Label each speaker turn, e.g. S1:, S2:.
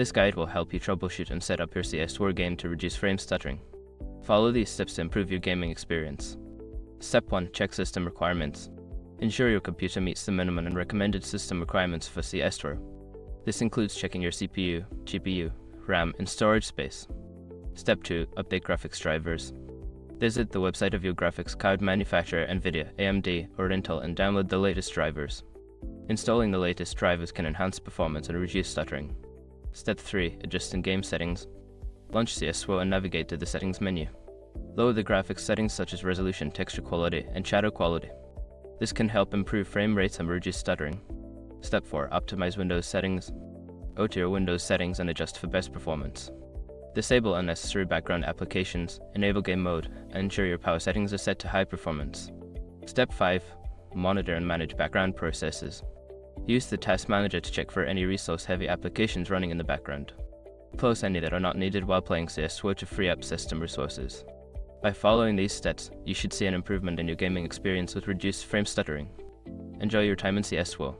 S1: This guide will help you troubleshoot and set up your CS2 game to reduce frame stuttering. Follow these steps to improve your gaming experience. Step 1. Check system requirements. Ensure your computer meets the minimum and recommended system requirements for CS2. This includes checking your CPU, GPU, RAM, and storage space. Step 2. Update graphics drivers. Visit the website of your graphics card manufacturer, NVIDIA, AMD, or Intel, and download the latest drivers. Installing the latest drivers can enhance performance and reduce stuttering. Step 3. Adjust in-game settings. Launch CS2 and navigate to the settings menu. Lower the graphics settings such as resolution, texture quality, and shadow quality. This can help improve frame rates and reduce stuttering. Step 4. Optimize Windows settings. Go to your Windows settings and adjust for best performance. Disable unnecessary background applications, enable game mode, and ensure your power settings are set to high performance. Step 5. Monitor and manage background processes. Use the Task Manager to check for any resource-heavy applications running in the background. Close any that are not needed while playing CS2 to free up system resources. By following these steps, you should see an improvement in your gaming experience with reduced frame stuttering. Enjoy your time in CS2.